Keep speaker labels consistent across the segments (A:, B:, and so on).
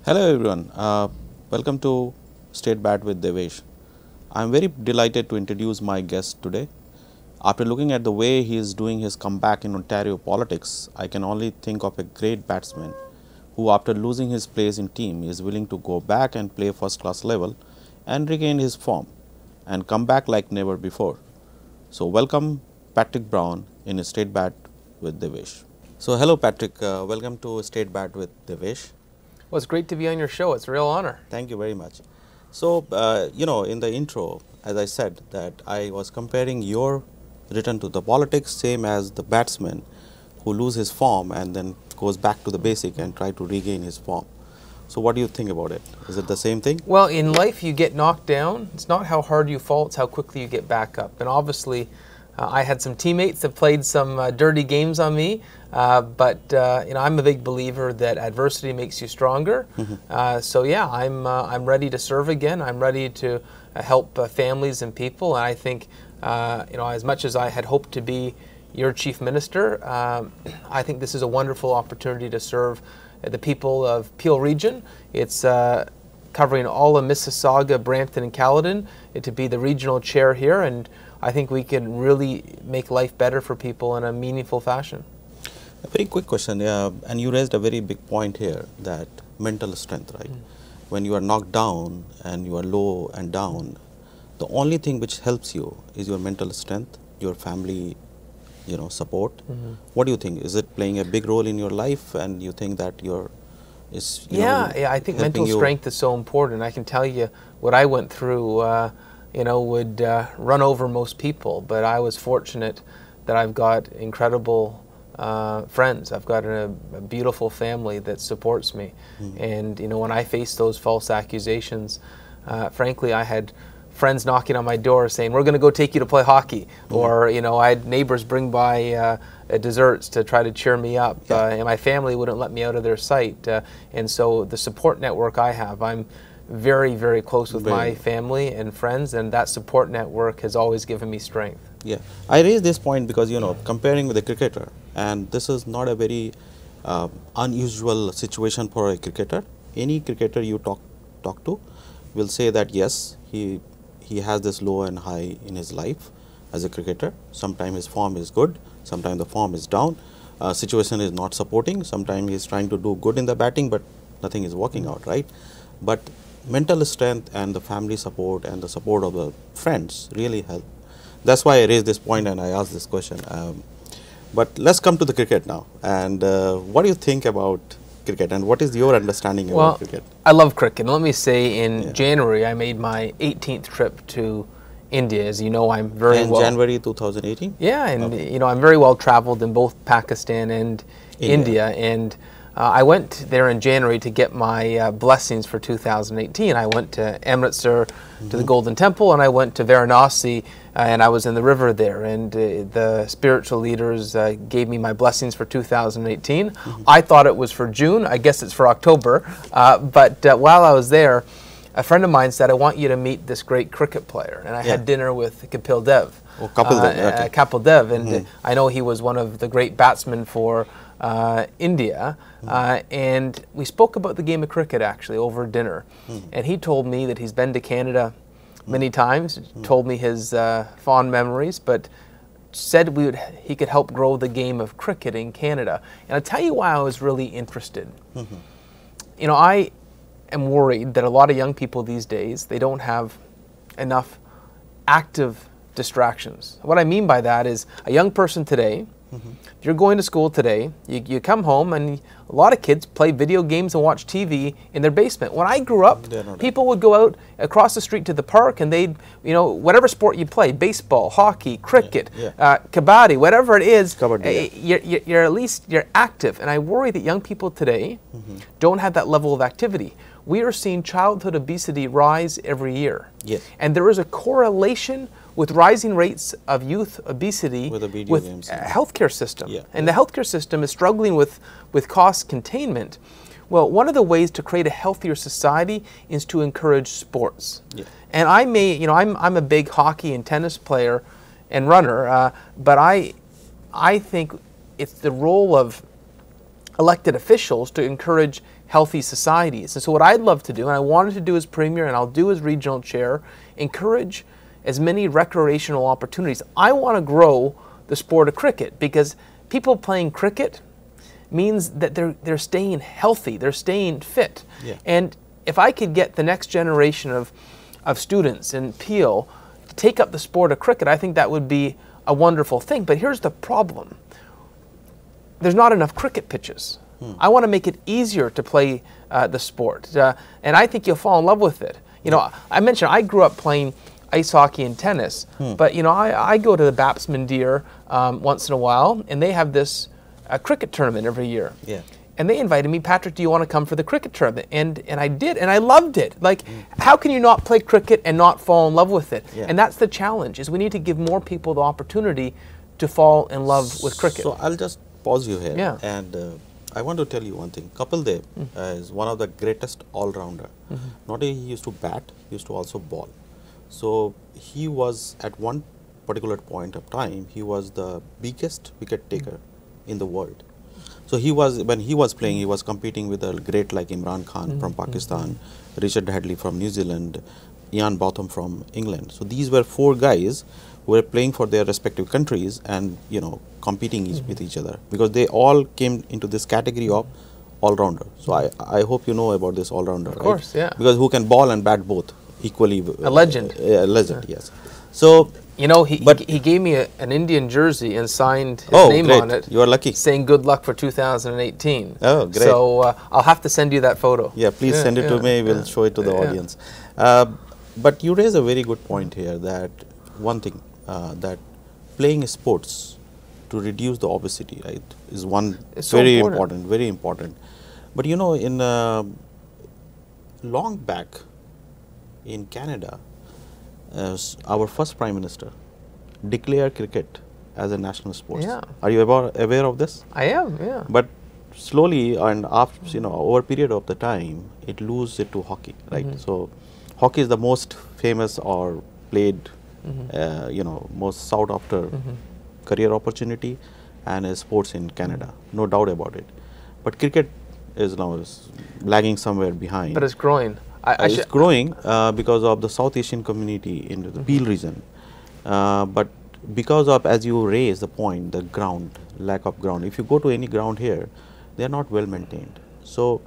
A: Hello everyone, welcome to State Bat with Devesh. I am very delighted to introduce my guest today. After looking at the way he is doing his comeback in Ontario politics, I can only think of a great batsman who, after losing his place in team, is willing to go back and play first class level and regain his form and come back like never before. So welcome Patrick Brown in State Bat with Devesh. So hello Patrick, welcome to State Bat with Devesh.
B: Well, it's great to be on your show. It's a real honor.
A: Thank you very much. So, in the intro, as I said, that I was comparing your return to the politics same as the batsman who lose his form and then goes back to the basic and try to regain his form. So what do you think about it? Is it the same thing?
B: Well, in life you get knocked down. It's not how hard you fall, it's how quickly you get back up. And obviously, I had some teammates that played some dirty games on me, but I'm a big believer that adversity makes you stronger. So yeah, I'm ready to serve again. I'm ready to help families and people. And I think as much as I had hoped to be your chief minister, I think this is a wonderful opportunity to serve the people of Peel Region. It's covering all of Mississauga, Brampton, and Caledon. To be the regional chair here, and I think we can really make life better for people in a meaningful fashion.
A: A very quick question, and you raised a very big point here, that mental strength, right? When you are knocked down and you are low and down, the only thing which helps you is your mental strength, your family, support. What do you think? Is it playing a big role in your life, and you think that
B: I think mental strength is so important. I can tell you what I went through. Would run over most people, but I was fortunate that I've got incredible friends. I've got a beautiful family that supports me. And when I faced those false accusations, frankly, I had friends knocking on my door saying, "We're going to go take you to play hockey," or I had neighbors bring by desserts to try to cheer me up, and my family wouldn't let me out of their sight. And so the support network I have, I'm very, very close with my family and friends, and that support network has always given me strength.
A: Yeah, I raise this point because, comparing with a cricketer, and this is not a very unusual situation for a cricketer. Any cricketer you talk to will say that yes, he has this low and high in his life as a cricketer. Sometimes his form is good, sometimes the form is down, situation is not supporting, sometimes he is trying to do good in the batting, but nothing is working out, right? But mental strength and the family support and the support of the friends really help. That's why I raised this point and I asked this question. But let's come to the cricket now. And what do you think about cricket, and what is your understanding about cricket?
B: I love cricket. Let me say, in January I made my 18th trip to India. As you know, I'm very well.
A: January 2018?
B: Yeah, and I'm very well traveled in both Pakistan and India. And I went there in January to get my blessings for 2018. I went to Amritsar, to the Golden Temple, and I went to Varanasi, and I was in the river there. And the spiritual leaders gave me my blessings for 2018. I thought it was for June. I guess it's for October. But while I was there, a friend of mine said, "I want you to meet this great cricket player." And I had dinner with Kapil Dev.
A: Oh, Kapil Dev, okay.
B: Kapil Dev, and I know he was one of the great batsmen for India, and we spoke about the game of cricket actually over dinner. And he told me that he's been to Canada many times, told me his fond memories, but said he could help grow the game of cricket in Canada. And I'll tell you why I was really interested. I am worried that a lot of young people these days, they don't have enough active distractions. What I mean by that is, a young person today, if you're going to school today, you come home and a lot of kids play video games and watch TV in their basement. When I grew up, people would go out across the street to the park and they'd, whatever sport you play, baseball, hockey, cricket, kabaddi, whatever it is, you're at least, you're active. And I worry that young people today don't have that level of activity. We are seeing childhood obesity rise every year. And there is a correlation with rising rates of youth obesity with the healthcare system. And the healthcare system is struggling with cost containment. Well, one of the ways to create a healthier society is to encourage sports. And I'm a big hockey and tennis player and runner, but I think it's the role of elected officials to encourage healthy societies. And so what I'd love to do, and I wanted to do as Premier, and I'll do as Regional Chair, encourage as many recreational opportunities. I want to grow the sport of cricket, because people playing cricket means that they're staying healthy, they're staying fit.
A: Yeah.
B: And if I could get the next generation of students in Peel to take up the sport of cricket, I think that would be a wonderful thing. But here's the problem. There's not enough cricket pitches. I want to make it easier to play the sport. And I think you'll fall in love with it. You know, I mentioned I grew up playing ice hockey and tennis, but you know, I go to the Batsman Deer once in a while, and they have this cricket tournament every year.
A: Yeah.
B: And they invited me, Patrick, do you want to come for the cricket tournament? And I did, and I loved it. Like, how can you not play cricket and not fall in love with it?
A: Yeah.
B: And that's the challenge, is we need to give more people the opportunity to fall in love with cricket.
A: So I'll just pause you here.
B: Yeah.
A: And I want to tell you one thing. Kapil Dev is one of the greatest all-rounder. Not only he used to bat, he used to also ball. So he was, at one particular point of time, he was the biggest wicket taker in the world. So he was, when he was playing, he was competing with a great like Imran Khan from Pakistan, Richard Hadley from New Zealand, Ian Botham from England. So these were four guys who were playing for their respective countries and, you know, competing with each other, because they all came into this category of all-rounder. So I hope you know about this all-rounder,
B: Of course,
A: right?
B: yeah.
A: Because who can ball and bat both equally.
B: A legend.
A: A legend, yes. So,
B: You know, he gave me an Indian jersey and signed his
A: oh,
B: name
A: great.
B: on it.
A: You are lucky.
B: Saying good luck for 2018.
A: Oh, great.
B: So I'll have to send you that photo.
A: Yeah, please send it to me. We'll show it to the audience. But you raise a very good point here, that one thing, that playing sports to reduce the obesity, right, is one
B: It's so
A: very
B: important.
A: very important. But you know, in long back in Canada, our first Prime Minister declared cricket as a national sport.
B: Yeah.
A: Are you aware of this?
B: I am, yeah.
A: But slowly and after, you know, over a period of the time, it loses it to hockey, right? So hockey is the most famous or played, you know, most sought after career opportunity and sports in Canada, no doubt about it. But cricket is now lagging somewhere behind.
B: But it's growing.
A: It's growing because of the South Asian community in the Peel region. But because of, as you raise the point, the ground, lack of ground. If you go to any ground here, they are not well maintained. So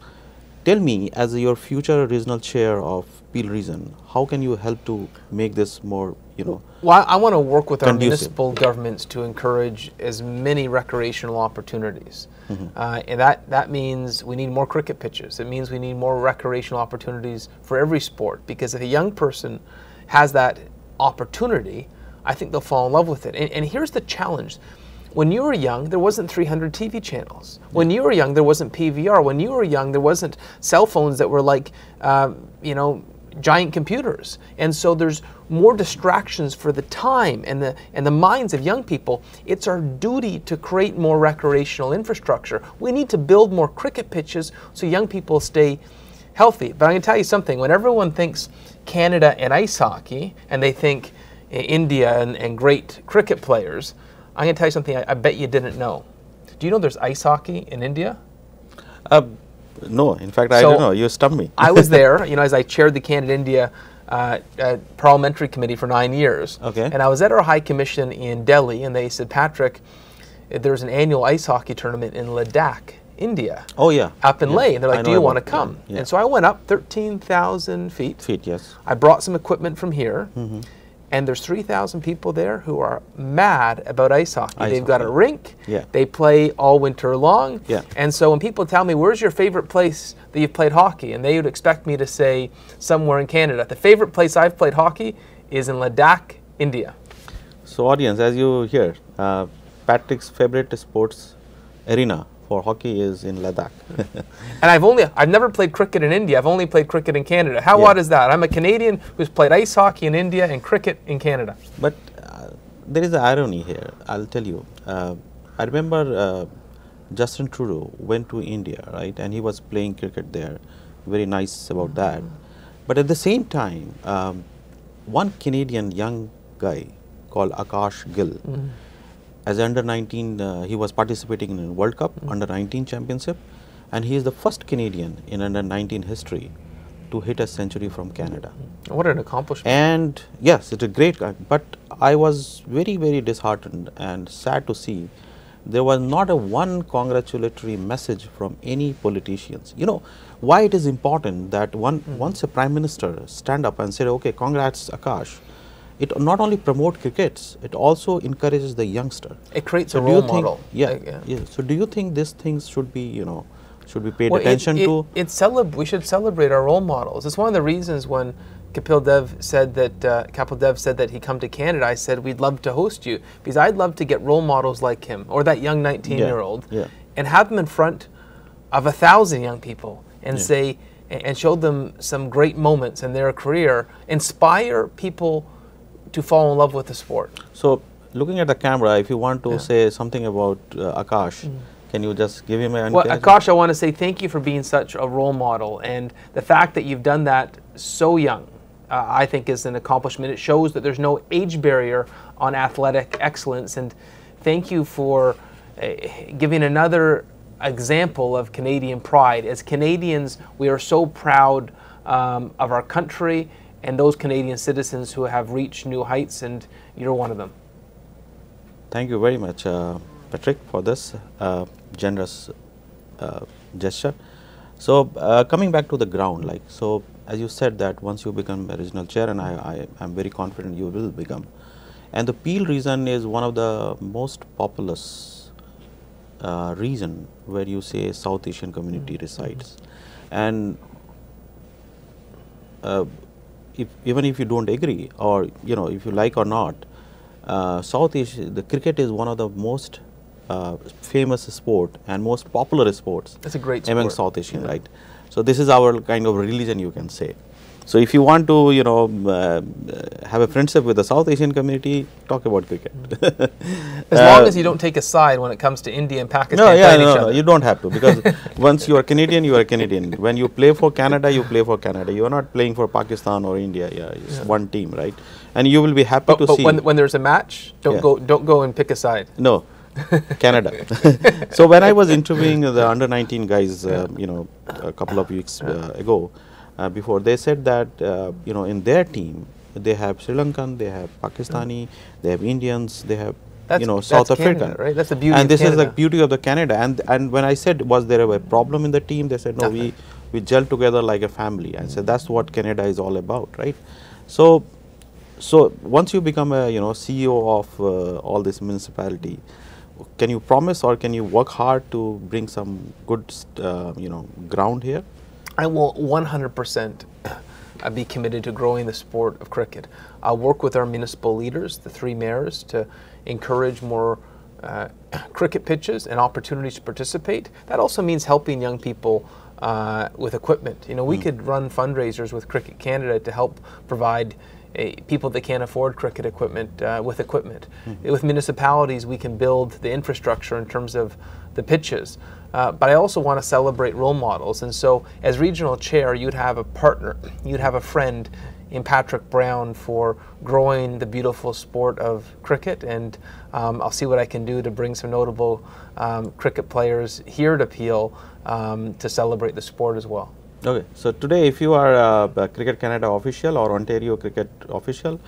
A: tell me, as your future regional chair of Peel region, how can you help to make this more, you know,
B: Well, I want to work with our
A: conducive?
B: municipal governments to encourage as many recreational opportunities. And that means we need more cricket pitches. It means we need more recreational opportunities for every sport, because if a young person has that opportunity, I think they'll fall in love with it. And here's the challenge. When you were young, there wasn't 300 TV channels. When you were young, there wasn't PVR. When you were young, there wasn't cell phones that were like, you know, giant computers. And so there's more distractions for the time and the minds of young people. It's our duty to create more recreational infrastructure. We need to build more cricket pitches so young people stay healthy. But I'm going to tell you something. When everyone thinks Canada and ice hockey, and they think India and great cricket players, I'm going to tell you something I bet you didn't know. Do you know there's ice hockey in India?
A: No, in fact, I don't know. You stumped me.
B: I was there, you know, as I chaired the Canada-India Parliamentary Committee for 9 years.
A: Okay.
B: And I was at our High Commission in Delhi, and they said, Patrick, there's an annual ice hockey tournament in Ladakh, India.
A: Oh, yeah.
B: Up in Leh. And they're
A: I
B: like,
A: know
B: do you want to
A: about-
B: come?
A: yeah.
B: And so I went up 13,000 feet.
A: Yes.
B: I brought some equipment from here. And there's 3,000 people there who are mad about ice hockey. They've got a rink.
A: Yeah.
B: They play all winter long.
A: Yeah.
B: And so when people tell me, where's your favorite place that you've played hockey? And they would expect me to say somewhere in Canada. The favorite place I've played hockey is in Ladakh, India.
A: So audience, as you hear, Patrick's favorite sports arena for hockey is in Ladakh.
B: And I've never played cricket in India. I've only played cricket in Canada. How odd is that? I'm a Canadian who's played ice hockey in India and cricket in Canada.
A: But there is an irony here, I'll tell you. I remember Justin Trudeau went to India, right, and he was playing cricket there. Very nice about that. But at the same time, one Canadian young guy called Akash Gill, as under 19, he was participating in a World Cup under 19 championship, and he is the first Canadian in under 19 history to hit a century from Canada.
B: What an accomplishment.
A: And yes, it's a great guy, but I was very, very disheartened and sad to see there was not a one congratulatory message from any politicians. You know, why it is important that once a Prime Minister stand up and say, okay, congrats Akash, it not only promote crickets, it also encourages the youngster.
B: It creates a role model.
A: Yeah. So do you think these things should be, you know, should be paid attention to?
B: We should celebrate our role models. It's one of the reasons when Kapil Dev said that he'd come to Canada, I said we'd love to host you, because I'd love to get role models like him or that young 19-year-old and have them in front of 1,000 young people and say and show them some great moments in their career, inspire people to fall in love with the sport.
A: So looking at the camera, if you want to say something about Akash, can you just give him an
B: encouragement? Well, Akash, I want to say thank you for being such a role model, and the fact that you've done that so young, I think is an accomplishment. It shows that there's no age barrier on athletic excellence, and thank you for giving another example of Canadian pride. As Canadians, we are so proud of our country and those Canadian citizens who have reached new heights, and you're one of them.
A: Thank you very much, Patrick, for this generous gesture. So coming back to the ground, like, so as you said that once you become a regional chair, and I am very confident you will become, and the Peel region is one of the most populous region where you say South Asian community resides, and even if you don't agree, or you know, if you like or not, South Asia, the cricket is one of the most famous sport and most popular sports.
B: That's a great sport.
A: Among South Asian, right? So this is our kind of religion, you can say. So if you want to, you know, have a friendship with the South Asian community, talk about cricket.
B: As long as you don't take a side when it comes to India and Pakistan.
A: No, you don't have to, because once you are Canadian, you are Canadian. When you play for Canada, you play for Canada. You are not playing for Pakistan or India. It's one team, right? And you will be happy to see.
B: But when there's a match, don't go and pick a side.
A: No. Canada. So when I was interviewing the under 19 guys, you know, a couple of weeks ago, before, they said that you know, in their team they have Sri Lankan, they have Pakistani, they have Indians, they have South African,
B: Canada, right? That's the beauty.
A: And this
B: Canada.
A: is the beauty of the Canada. And when I said, was there a problem in the team, they said no, we gel together like a family. I said that's what Canada is all about, right? So once you become a CEO of all this municipality, can you promise or can you work hard to bring some good ground here?
B: I will 100% be committed to growing the sport of cricket. I'll work with our municipal leaders, the 3 mayors, to encourage more cricket pitches and opportunities to participate. That also means helping young people with equipment. You know, we could run fundraisers with Cricket Canada to help provide people that can't afford cricket equipment with equipment. With municipalities, we can build the infrastructure in terms of the pitches. But I also want to celebrate role models. And so as regional chair, you'd have a partner, you'd have a friend in Patrick Brown for growing the beautiful sport of cricket. And I'll see what I can do to bring some notable cricket players here to Peel to celebrate the sport as well.
A: Okay, so today if you are a Cricket Canada official or Ontario cricket official,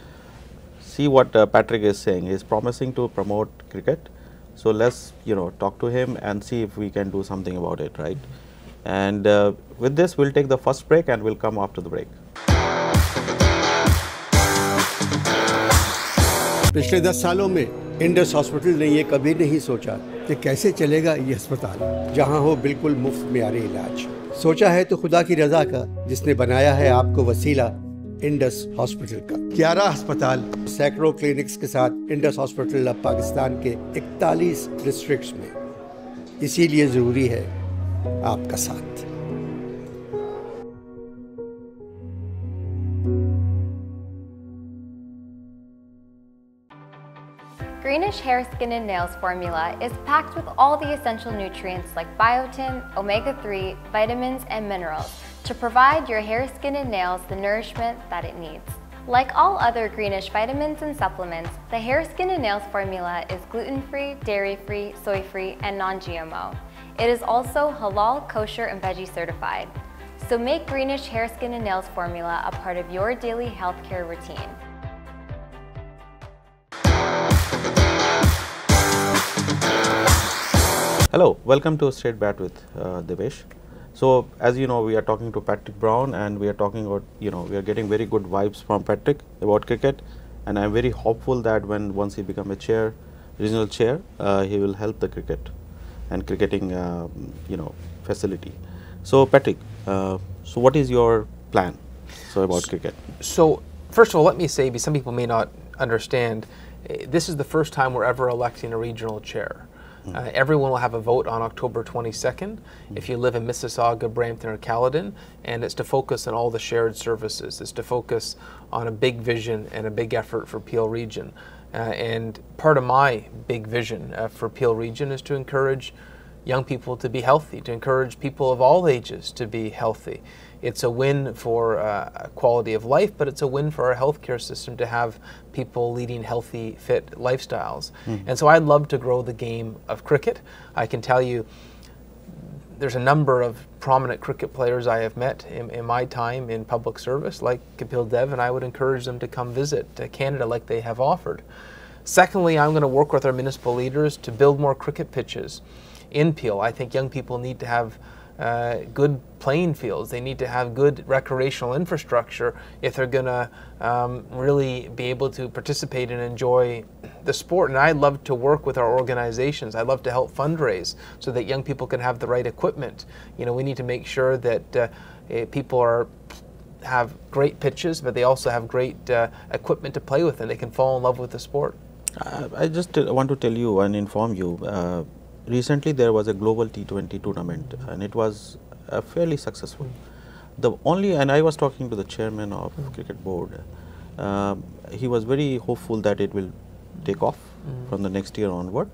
A: see what Patrick is saying. He is promising to promote cricket. So let's talk to him and see if we can do something about it, right? And with this, we'll take the first break and we'll come after the break.
C: पिछले 10 सालों में Indus hospital ने ये कभी नहीं सोचा कि कैसे चलेगा ये अस्पताल, जहां हो बिल्कुल मुफ्त मेयारी इलाज। सोचा है तो खुदा की रजा का, जिसने बनाया है आपको वसीला इंडस हॉस्पिटल का। 11 अस्पताल, सैकड़ों क्लिनिक्स के साथ इंडस हॉस्पिटल अब पाकिस्तान के 41 डिस्ट्रिक्ट्स में। इसीलिए जरूरी है आपका साथ।
D: Greenish Hair, Skin and Nails formula is packed with all the essential nutrients like biotin, omega-3, vitamins, and minerals to provide your hair, skin, and nails the nourishment that it needs. Like all other greenish vitamins and supplements, the Hair, Skin and Nails formula is gluten-free, dairy-free, soy-free, and non-GMO. It is also halal, kosher, and veggie certified. So make Greenish Hair, Skin and Nails formula a part of your daily healthcare routine.
A: Hello, welcome to Straight Bat with Devesh. So, as you know, we are talking to Patrick Brown, and we are talking about, we are getting very good vibes from Patrick about cricket, and I'm very hopeful that once he becomes a chair, regional chair, he will help the cricket and cricketing, facility. So, Patrick, so what is your plan about cricket?
B: So, first of all, let me say, because some people may not understand, this is the first time we're ever electing a regional chair. Everyone will have a vote on October 22nd if you live in Mississauga, Brampton, or Caledon, and it's to focus on all the shared services. It's to focus on a big vision and a big effort for Peel Region. And part of my big vision for Peel Region is to encourage young people to be healthy, to encourage people of all ages to be healthy. It's a win for quality of life, but it's a win for our healthcare system to have people leading healthy, fit lifestyles. And so I'd love to grow the game of cricket. I can tell you there's a number of prominent cricket players I have met in my time in public service, like Kapil Dev, and I would encourage them to come visit Canada like they have offered. Secondly, I'm going to work with our municipal leaders to build more cricket pitches in Peel. I think young people need to have good playing fields. They need to have good recreational infrastructure if they're going to really be able to participate and enjoy the sport. And I'd love to work with our organizations. I'd love to help fundraise so that young people can have the right equipment. We need to make sure that people have great pitches, but they also have great equipment to play with, and they can fall in love with the sport.
A: I just want to tell you and inform you, recently there was a global T20 tournament, and it was fairly successful. And I was talking to the chairman of cricket board. He was very hopeful that it will take off from the next year onward.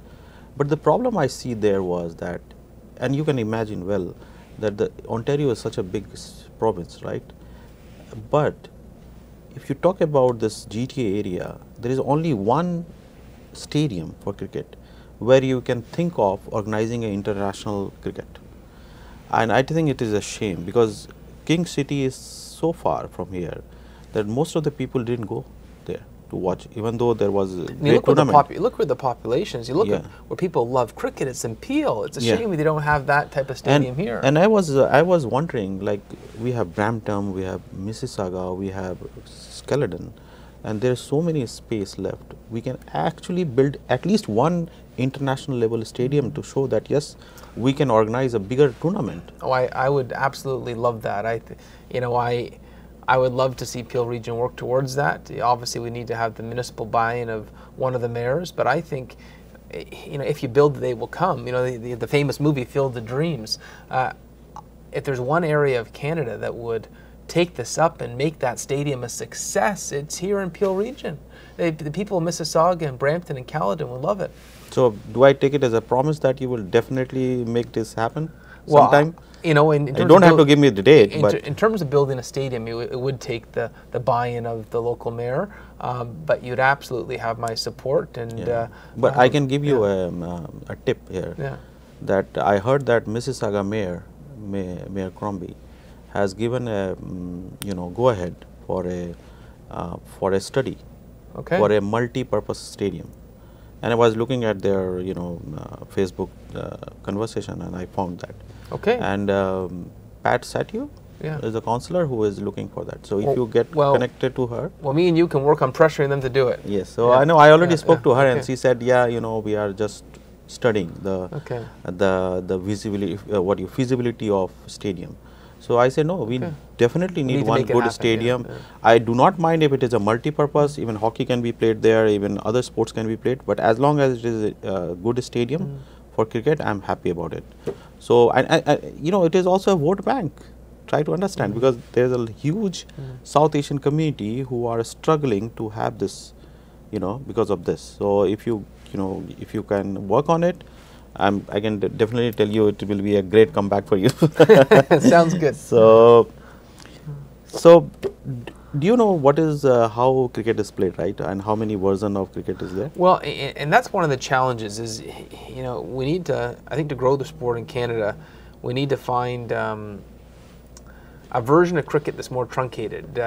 A: But the problem I see there was that, and you can imagine well, that the Ontario is such a big province, right? But if you talk about this GTA area, there is only one stadium for cricket where you can think of organizing an international cricket. And I think it is a shame, because King City is so far from here that most of the people didn't go there to watch, even though there was a great tournament.
B: Look where the population is. You look at where people love cricket. It's in Peel. It's a shame they don't have that type of stadium here.
A: And I was wondering, like, we have Brampton, we have Mississauga, we have Caledon, and there's so many space left. We can actually build at least one international level stadium to show that yes, we can organize a bigger tournament.
B: Oh, I would absolutely love that. I would love to see Peel Region work towards that. Obviously, we need to have the municipal buy-in of one of the mayors, but I think, if you build, they will come. The famous movie Field of Dreams. If there's one area of Canada that would take this up and make that stadium a success, it's here in Peel Region. The people of Mississauga and Brampton and Caledon would love it.
A: So, do I take it as a promise that you will definitely make this happen sometime?
B: You
A: don't have to give me the date. But
B: in terms of building a stadium, it would take the buy-in of the local mayor, but you'd absolutely have my support. And
A: but I can give you a tip here. That I heard that Mississauga Mayor Crombie has given a go ahead for a study for a multi-purpose stadium. And I was looking at their Facebook conversation, and I found that. And Pat Satu is a councillor who is looking for that. So if you get connected to her,
B: me and you can work on pressuring them to do it.
A: Yes. So I know I already spoke to her, and she said, we are just studying the feasibility of stadium. So I say, no, we definitely need one good stadium. I do not mind if it is a multi-purpose, even hockey can be played there, even other sports can be played, but as long as it is a good stadium for cricket, I'm happy about it. So, it is also a vote bank. Try to understand, because there's a huge South Asian community who are struggling to have this, because of this. So if you can work on it, I can definitely tell you it will be a great comeback for you.
B: Sounds good.
A: So Do you know what is how cricket is played, right? And how many versions of cricket is there?
B: Well, and that's one of the challenges is, you know, we need to, I think to grow the sport in Canada, we need to find a version of cricket that's more truncated.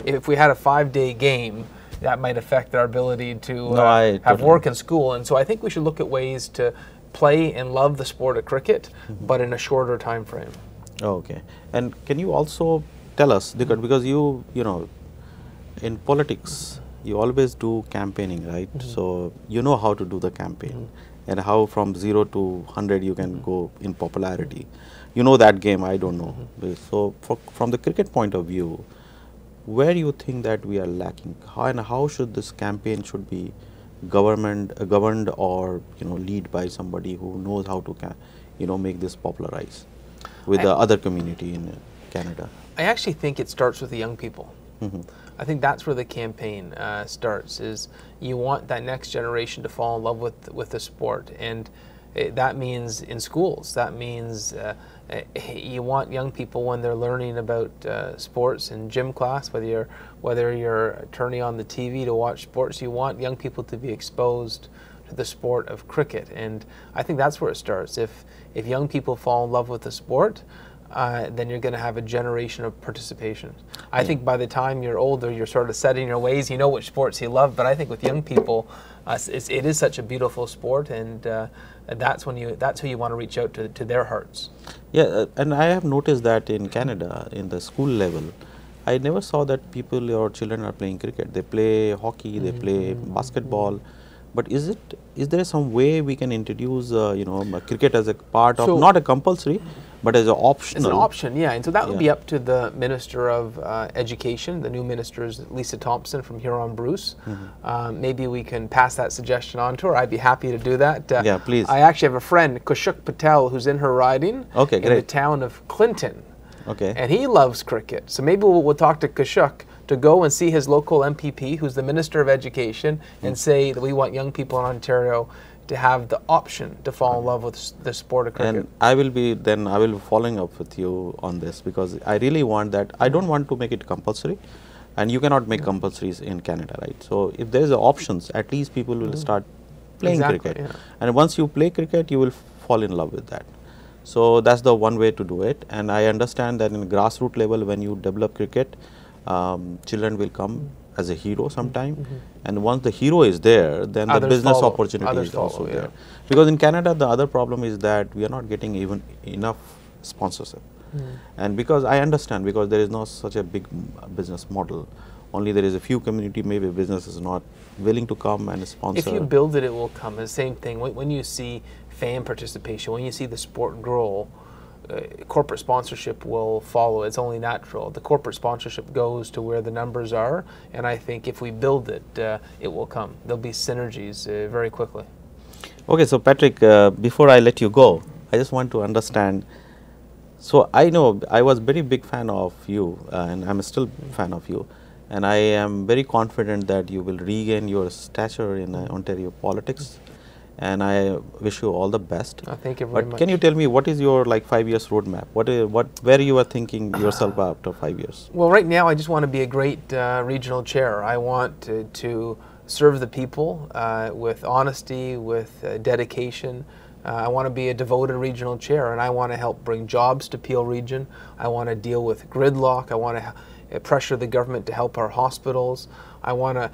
B: If we had a 5-day game, that might affect our ability to have work and school. And so I think we should look at ways to play and love the sport of cricket, but in a shorter time frame.
A: Oh, okay. And can you also tell us, because you know, in politics, you always do campaigning, right? So you know how to do the campaign and how from 0 to 100 you can go in popularity. You know that game, I don't know. So from the cricket point of view, where do you think that we are lacking? How should this campaign should be governed or, you know, lead by somebody who knows how to make this popularize with the other community in Canada?
B: I actually think it starts with the young people. I think that's where the campaign starts, is you want that next generation to fall in love with the sport, and that means in schools. That means you want young people, when they're learning about sports in gym class, whether you're turning on the TV to watch sports, you want young people to be exposed to the sport of cricket. And I think that's where it starts. If young people fall in love with the sport, then you're going to have a generation of participation. I think by the time you're older, you're sort of set in your ways. You know which sports you love, but I think with young people, it is such a beautiful sport, and that's who you want to reach out to their hearts.
A: Yeah, and I have noticed that in Canada, in the school level, I never saw that people or children are playing cricket. They play hockey, they play basketball. But is there some way we can introduce cricket as a part of, not a compulsory, but as an optional?
B: It's an option, yeah. And so that would be up to the Minister of Education. The new minister is Lisa Thompson from Huron-Bruce. Maybe we can pass that suggestion on to her. I'd be happy to do that.
A: Yeah, please.
B: I actually have a friend, Kushuk Patel, who's in her riding in the town of Clinton.
A: Okay.
B: And he loves cricket. So maybe we'll talk to Kushuk to go and see his local MPP, who's the Minister of Education, and say that we want young people in Ontario to have the option to fall in love with the sport of cricket.
A: And I will be following up with you on this, because I really want that. I don't want to make it compulsory, and you cannot make compulsories in Canada, right? So if there is options, at least people will start playing cricket.
B: Yeah.
A: And once you play cricket, you will fall in love with that. So that's the one way to do it. And I understand that in grassroots level, when you develop cricket, children will come as a hero sometime, and once the hero is there, then the business opportunity is also there. Because in Canada, the other problem is that we are not getting even enough sponsorship. And because I understand, because there is not such a big business model, only there is a few community, maybe business is not willing to come and sponsor.
B: If you build it, it will come. The same thing, when you see fan participation, when you see the sport grow, corporate sponsorship will follow. It's only natural. The corporate sponsorship goes to where the numbers are, and I think if we build it, it will come. There'll be synergies very quickly.
A: Okay, so Patrick, before I let you go, I just want to understand. So I know I was very big fan of you, and I'm still fan of you, and I am very confident that you will regain your stature in Ontario politics. And I wish you all the best.
B: Thank you very much.
A: But can you tell me what is your 5 years roadmap? Where you are thinking yourself after 5 years?
B: Well, right now I just want to be a great regional chair. I want to serve the people with honesty, with dedication. I want to be a devoted regional chair, and I want to help bring jobs to Peel Region. I want to deal with gridlock. I want to pressure the government to help our hospitals. I want to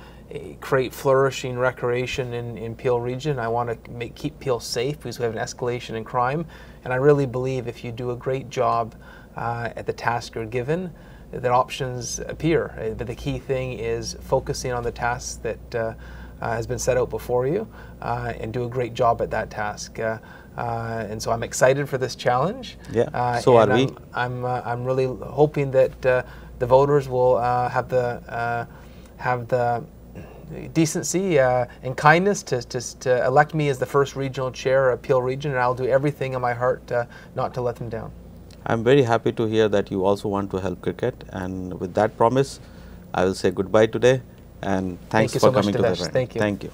B: create flourishing recreation in Peel Region. I want to keep Peel safe, because we have an escalation in crime. And I really believe if you do a great job at the task you're given, that options appear. But the key thing is focusing on the task that has been set out before you, and do a great job at that task. And so I'm excited for this challenge.
A: Yeah, so are we.
B: I'm really hoping that the voters will have the decency and kindness to elect me as the first regional chair of Peel Region, and I'll do everything in my heart not to let them down.
A: I'm very happy to hear that you also want to help cricket, and with that promise, I will say goodbye today, and thanks for coming to the event.
B: Thank you.
A: Thank you.